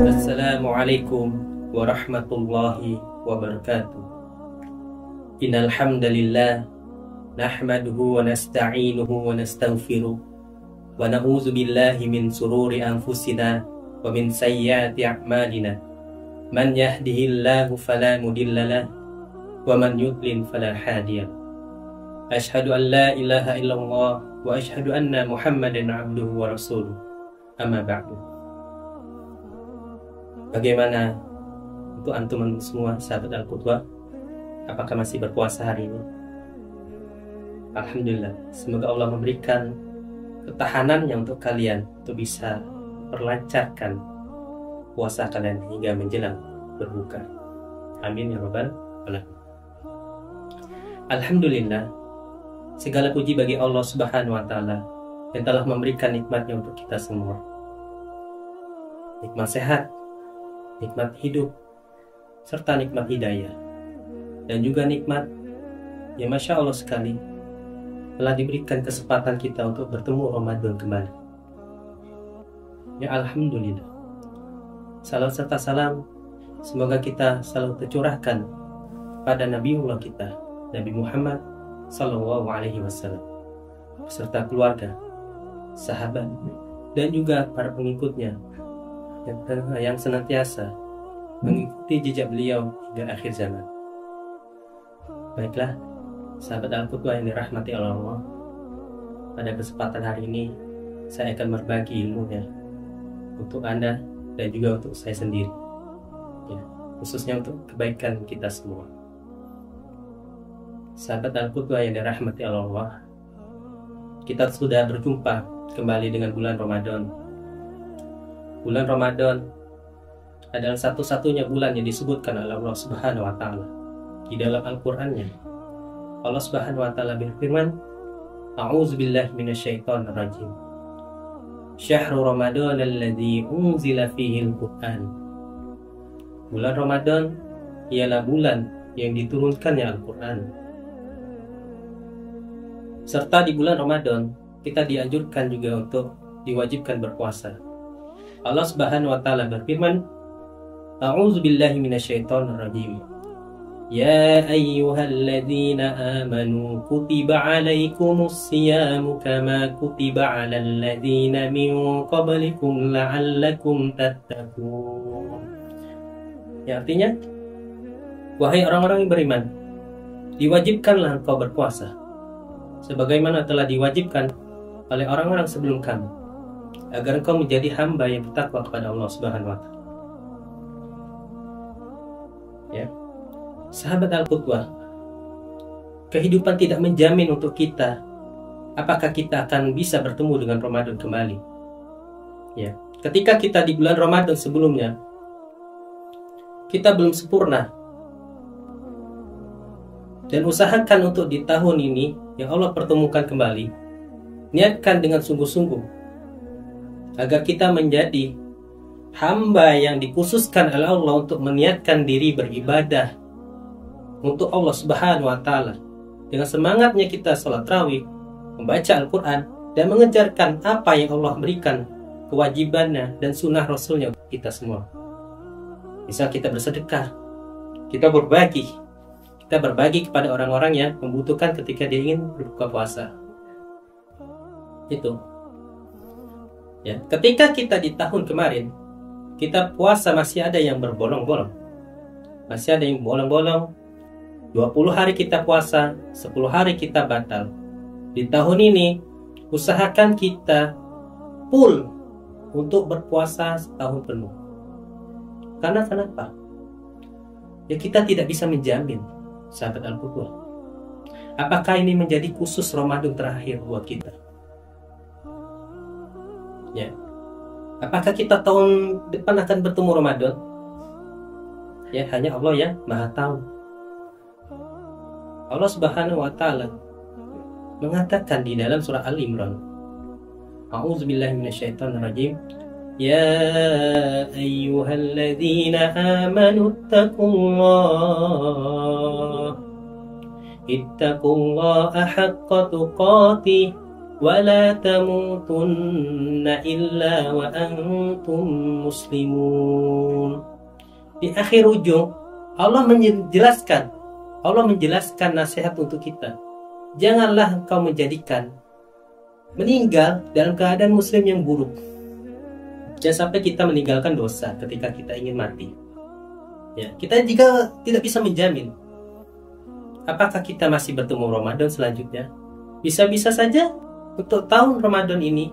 Assalamualaikum warahmatullahi wabarakatuh. Innal hamdalillah nahmaduhu wa nasta'inuhu wa nastaghfiruh wa na'udzu billahi min sururi anfusina wa min sayyiati a'malina. Man yahdihillahu fala mudilla lahu wa man yudlil fala hadiya. Asyhadu an la ilaha illallah wa asyhadu anna Muhammadan abduhu wa rasuluh. Amma ba'du. Bagaimana untuk antum semua sahabat Al-Qudwah? Apakah masih berpuasa hari ini? Alhamdulillah, semoga Allah memberikan ketahanannya untuk kalian untuk bisa perlancarkan puasa kalian hingga menjelang berbuka. Amin ya rabbal alamin. Alhamdulillah, segala puji bagi Allah Subhanahu wa taala yang telah memberikan nikmatnya untuk kita semua. Nikmat sehat, nikmat hidup, serta nikmat hidayah, dan juga nikmat yang Masya Allah sekali telah diberikan kesempatan kita untuk bertemu Ramadan kembali. Ya Alhamdulillah, salam serta salam semoga kita selalu tercurahkan pada Nabiullah kita, Nabi Muhammad Sallallahu Alaihi Wasallam, beserta keluarga, sahabat, dan juga para pengikutnya yang senantiasa mengikuti jejak beliau hingga akhir zaman. Baiklah, sahabat Al-Qudwah yang dirahmati Allah, pada kesempatan hari ini saya akan berbagi ilmunya untuk Anda dan juga untuk saya sendiri, ya, khususnya untuk kebaikan kita semua. Sahabat Al-Qudwah yang dirahmati Allah, kita sudah berjumpa kembali dengan bulan Ramadan. Bulan Ramadan adalah satu-satunya bulan yang disebutkan oleh Allah Subhanahu wa taala di dalam Al-Qur'annya. Allah Subhanahu wa taala berfirman, A'udzubillahi minasyaitonir rajim. Syahrul Ramadan alladzi unzila fihi al-Qur'an. Bulan Ramadan ialah bulan yang diturunkannya Al-Qur'an. Serta di bulan Ramadan kita dianjurkan juga untuk diwajibkan berpuasa. Allah Subhanahu wa taala berfirman, A'udzubillahi minasyaitonir rajim. Ya ayyuhalladzina amanu kutiba 'alaikumus siyamu kama kutiba 'alal ladzina min qablikum la'allakum tattaqun. Ya, artinya, wahai orang-orang yang beriman, diwajibkanlah engkau berpuasa sebagaimana telah diwajibkan oleh orang-orang sebelum kamu, agar engkau menjadi hamba yang bertakwa kepada Allah Subhanahu wa taala. Ya. Sahabat Al-Qudwah, kehidupan tidak menjamin untuk kita apakah kita akan bisa bertemu dengan Ramadan kembali. Ya. Ketika kita di bulan Ramadan sebelumnya kita belum sempurna, dan usahakan untuk di tahun ini yang Allah pertemukan kembali, niatkan dengan sungguh-sungguh agar kita menjadi hamba yang dikhususkan oleh Allah untuk meniatkan diri beribadah untuk Allah Subhanahu wa taala. Dengan semangatnya kita salat tarawih, membaca Al-Quran, dan mengejarkan apa yang Allah berikan kewajibannya dan sunnah Rasulnya untuk kita semua. Misal kita bersedekah, kita berbagi kepada orang-orang yang membutuhkan ketika dia ingin berbuka puasa. Itu. Ya, ketika kita di tahun kemarin kita puasa masih ada yang berbolong-bolong, masih ada yang bolong-bolong. 20 hari kita puasa, 10 hari kita batal. Di tahun ini usahakan kita full untuk berpuasa setahun penuh. Karena kenapa? Ya, kita tidak bisa menjamin, sahabat Al-Qudwah, apakah ini menjadi khusus Ramadan terakhir buat kita. Ya. Apakah kita tahun depan akan bertemu Ramadan? Ya, hanya Allah yang Maha tahu. Allah Subhanahu wa taala mengatakan di dalam surah Al-Imran, A'udzubillahi minasyaitonir rajim. Ya ayyuhalladzina amanu ittaqullaha haqqa tuqatih ولا تموتن إلا وأنتم مسلمون. Di akhir ujung Allah menjelaskan nasihat untuk kita. Janganlah engkau menjadikan meninggal dalam keadaan muslim yang buruk. Jangan sampai kita meninggalkan dosa ketika kita ingin mati. Ya, kita juga tidak bisa menjamin apakah kita masih bertemu Ramadan selanjutnya. Bisa-bisa saja untuk tahun Ramadan ini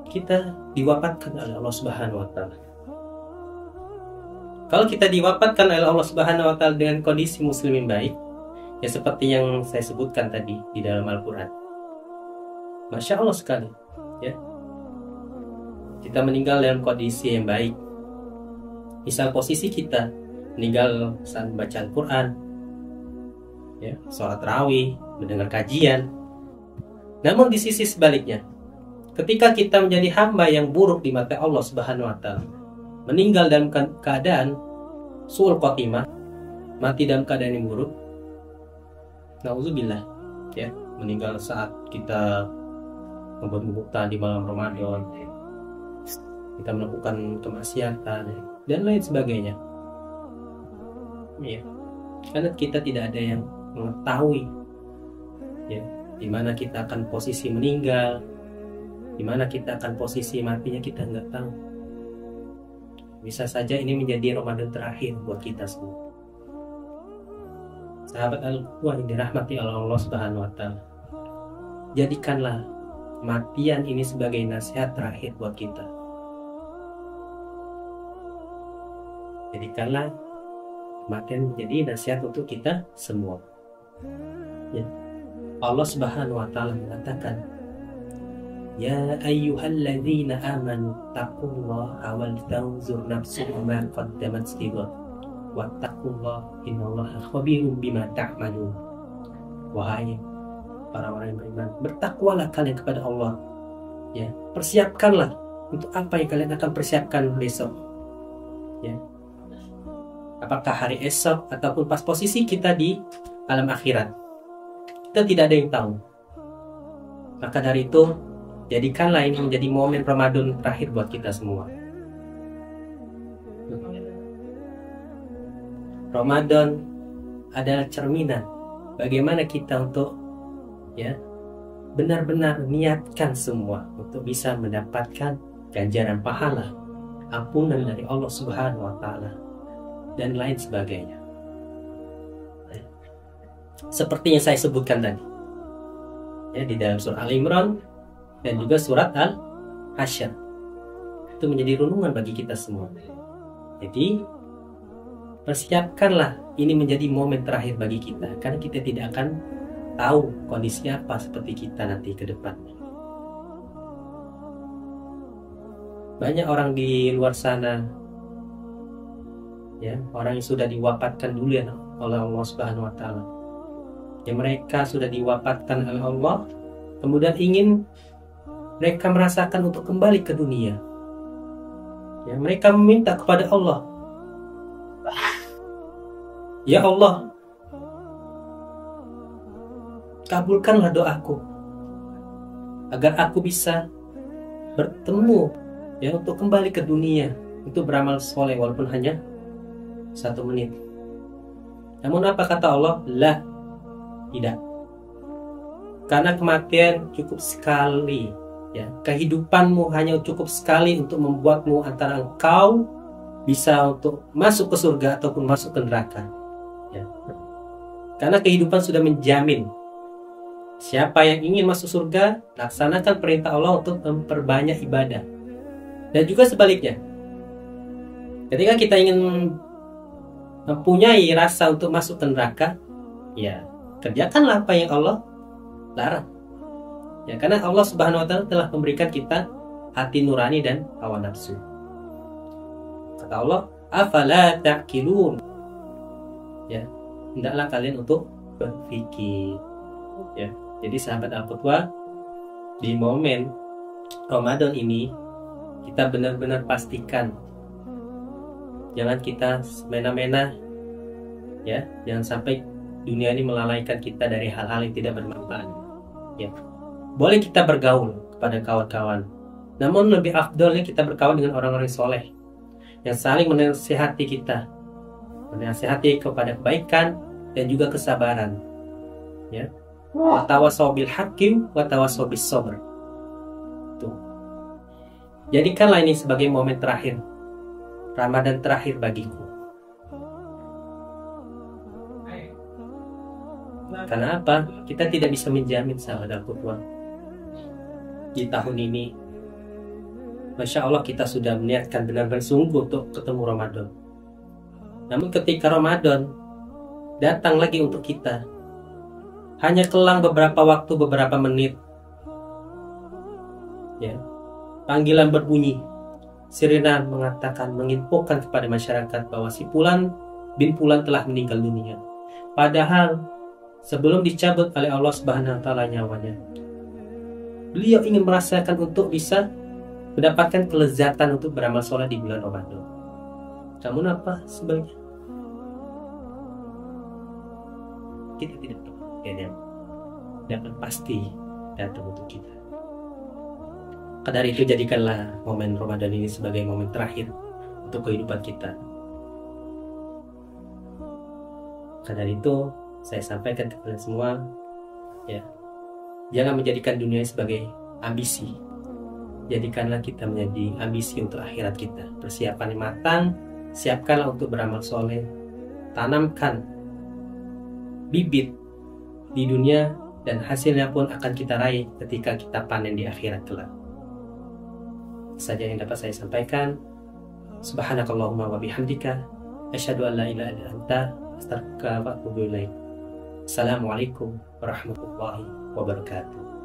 kita diwafatkan oleh Allah Subhanahu wa taala. Kalau kita diwafatkan oleh Allah Subhanahu wa taala dengan kondisi muslim yang baik, ya seperti yang saya sebutkan tadi di dalam Al-Qur'an. Masya Allah sekali, ya. Kita meninggal dalam kondisi yang baik. Misal posisi kita meninggal saat membaca Al-Quran, ya, sholat tarawih, mendengar kajian. Namun di sisi sebaliknya, ketika kita menjadi hamba yang buruk di mata Allah Subhanahu wa taala, meninggal dalam keadaan su'ul khotimah, mati dalam keadaan yang buruk, nauzubillah, ya, meninggal saat kita membuka di malam Ramadan, kita melakukan kemaksiatan dan lain sebagainya. Ya, karena kita tidak ada yang mengetahui, ya, di mana kita akan posisi meninggal, di mana kita akan posisi matinya, kita nggak tahu. Bisa saja ini menjadi Ramadan terakhir buat kita semua. Sahabat Al-Quran yang dirahmati oleh Allah Subhanahu wa taala, jadikanlah kematian ini sebagai nasihat terakhir buat kita. Jadikanlah kematian menjadi nasihat untuk kita semua. Ya. Allah Subhanahu wa taala mengatakan, Ya ayyuhalladzina amanu taqullaha wal tanzur nafsum ma qaddamat lighad wattaqullaha innallaha khabirum bima ta'malun. Wahai para orang yang beriman, bertakwalah kalian kepada Allah. Ya, persiapkanlah untuk apa yang kalian akan persiapkan besok. Ya. Apakah hari esok ataupun pas posisi kita di alam akhirat, kita tidak ada yang tahu. Maka dari itu, jadikanlah ini menjadi momen Ramadan terakhir buat kita semua. Ramadan adalah cerminan bagaimana kita untuk, ya, benar-benar niatkan semua untuk bisa mendapatkan ganjaran pahala, ampunan dari Allah Subhanahu wa taala dan lain sebagainya. Seperti yang saya sebutkan tadi, ya, di dalam surah Al-Imran dan juga surat Al-Hasyr, itu menjadi renungan bagi kita semua. Jadi persiapkanlah ini menjadi momen terakhir bagi kita, karena kita tidak akan tahu kondisinya apa seperti kita nanti ke depan. Banyak orang di luar sana, ya, orang yang sudah diwafatkan dulu ya oleh Allah Subhanahu wa taala. Ya, mereka sudah diwafatkan oleh Allah, kemudian ingin mereka merasakan untuk kembali ke dunia. Ya, mereka meminta kepada Allah, Ya Allah, kabulkanlah doaku agar aku bisa bertemu, ya, untuk kembali ke dunia, untuk beramal soleh walaupun hanya 1 menit. Namun apa kata Allah? Lah, tidak. Karena kematian cukup sekali, ya. Kehidupanmu hanya cukup sekali untuk membuatmu antara engkau bisa untuk masuk ke surga ataupun masuk ke neraka, ya. Karena kehidupan sudah menjamin siapa yang ingin masuk surga, laksanakan perintah Allah untuk memperbanyak ibadah. Dan juga sebaliknya, ketika kita ingin mempunyai rasa untuk masuk ke neraka, ya, kerjakanlah apa yang Allah larang. Ya, karena Allah Subhanahu wa taala telah memberikan kita hati nurani dan hawa nafsu. Kata Allah, afala ta'qilun. Ya, hendaklah kalian untuk berpikir. Ya, jadi sahabat Al-Qudwah, di momen Ramadan ini kita benar-benar pastikan jangan kita semena-mena, ya, jangan sampai dunia ini melalaikan kita dari hal-hal yang tidak bermanfaat. Ya, boleh kita bergaul kepada kawan-kawan, namun lebih afdolnya kita berkawan dengan orang-orang soleh yang saling menasihati kita, menasihati kepada kebaikan dan juga kesabaran. Ya, watawasau bil haqqi watawasau bis sabr. Tuh. Jadikanlah ini sebagai momen terakhir, Ramadan terakhir bagiku. Karena apa? Kita tidak bisa menjamin, sahabat Al-Qur'an, di tahun ini Masya Allah kita sudah meniatkan benar-benar sungguh untuk ketemu Ramadan. Namun ketika Ramadan datang lagi untuk kita, hanya kelang beberapa waktu, beberapa menit, ya, panggilan berbunyi, sirena mengatakan, menginfokan kepada masyarakat bahwa si Fulan bin Fulan telah meninggal dunia. Padahal sebelum dicabut oleh Allah Subhanahu wa taala nyawanya, beliau ingin merasakan untuk bisa mendapatkan kelezatan untuk beramal soleh di bulan Ramadan. Namun apa sebenarnya? Kita tidak tahu yang dapat pasti datang untuk kita. Karena itu jadikanlah momen Ramadan ini sebagai momen terakhir untuk kehidupan kita. Karena itu saya sampaikan kepada semua, ya, jangan menjadikan dunia sebagai ambisi. Jadikanlah kita menjadi ambisi untuk akhirat kita. Persiapan yang matang, siapkanlah untuk beramal soleh, tanamkan bibit di dunia dan hasilnya pun akan kita raih ketika kita panen di akhirat kelak. Saja yang dapat saya sampaikan. Subhanakallahumma wa bihamdika asyhadu an la ilaha illa anta astaghfiruka wa atubu ilaik. Assalamualaikum warahmatullahi wabarakatuh.